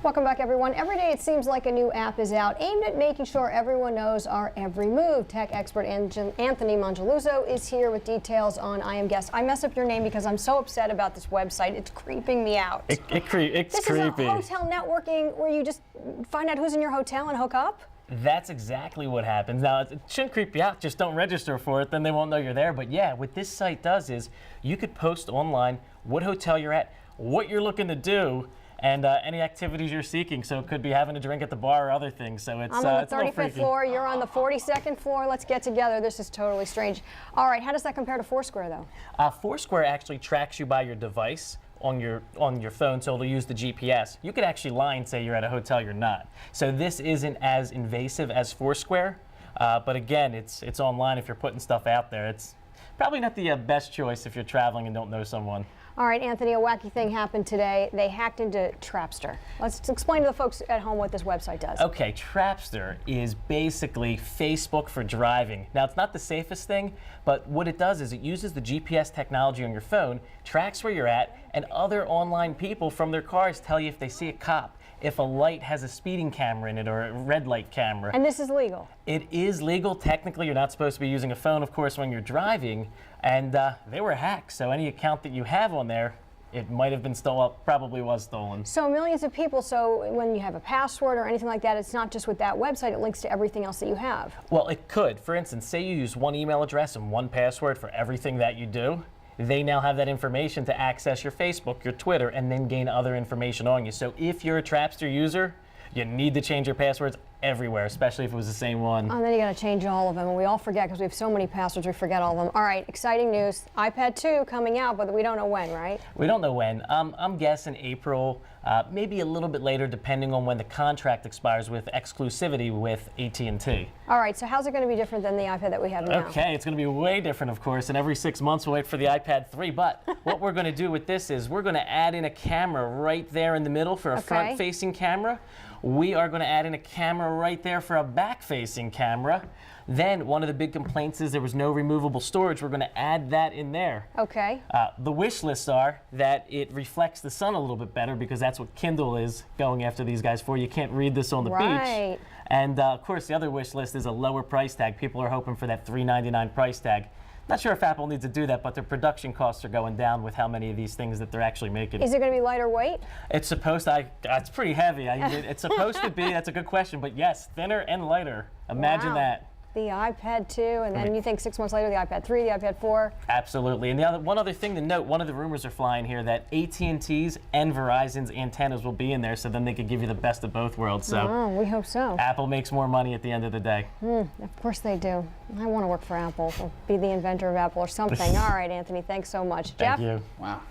Welcome back, everyone. Every day it seems like a new app is out aimed at making sure everyone knows our every move. Tech expert Anthony Mongeluzo is here with details on IMGuest. I mess up your name because I'm so upset about this website. It's creeping me out. It's creepy. This is a hotel networking where you just find out who's in your hotel and hook up? That's exactly what happens. Now, it shouldn't creep you out. Just don't register for it, then they won't know you're there. But yeah, what this site does is you could post online what hotel you're at, what you're looking to do, and any activities you're seeking. So it could be having a drink at the bar or other things. So it's I'm on it's the 35th floor, you're on the 42nd floor. Let's get together. This is totally strange. All right, how does that compare to Foursquare, though? Foursquare actually tracks you by your device on your phone, so it'll use the GPS. You could actually lie and say you're at a hotel you're not. So this isn't as invasive as Foursquare, but again, it's online. If you're putting stuff out there, it's probably not the best choice if you're traveling and don't know someone. All right, Anthony, a wacky thing happened today. They hacked into Trapster. Let's explain to the folks at home what this website does. Okay, Trapster is basically Facebook for driving. Now, it's not the safest thing, but what it does is it uses the GPS technology on your phone, tracks where you're at, and other online people from their cars tell you if they see a cop, if a light has a speeding camera in it or a red light camera. And this is legal? It is legal. Technically, you're not supposed to be using a phone, of course, when you're driving. And they were hacked, so any account that you have on there, it might have been stolen, probably was stolen. So millions of people, so when you have a password or anything like that, it's not just with that website, it links to everything else that you have. Well, it could. For instance, say you use one email address and one password for everything that you do. They now have that information to access your Facebook, your Twitter, and then gain other information on you. So if you're a Trapster user, you need to change your passwords everywhere, especially if it was the same one. And then you got to change all of them, and we all forget because we have so many passwords, we forget all of them. All right, exciting news. iPad2 coming out, but we don't know when, right? We don't know when. I'm guessing April, maybe a little bit later, depending on when the contract expires with exclusivity with AT&T. All right, so how's it going to be different than the iPad that we have now? Okay, it's going to be way different, of course, and every 6 months we'll wait for the iPad 3, but what we're going to do with this is we're going to add in a camera right there in the middle for a front-facing camera. We are going to add in a camera right there for a back-facing camera. Then one of the big complaints is there was no removable storage. We're going to add that in there. Okay. The wish lists are that it reflects the sun a little bit better because that's what Kindle is going after these guys for. You can't read this on the beach. And of course, the other wish list is a lower price tag. People are hoping for that $399 price tag. Not sure if Apple needs to do that, but their production costs are going down with how many of these things that they're actually making. Is it going to be lighter weight? It's supposed to. It's pretty heavy. It's supposed to be. That's a good question, but yes, thinner and lighter. Imagine that. The iPad 2, and then you think 6 months later the iPad 3, the iPad 4. Absolutely. And one other thing to note, one of the rumors are flying here that AT&T's and Verizon's antennas will be in there, so then they could give you the best of both worlds. So we hope so. Apple makes more money at the end of the day. Of course they do. I want to work for Apple, or be the inventor of Apple or something. All right, Anthony, thanks so much. Thank Jeff? you. Wow.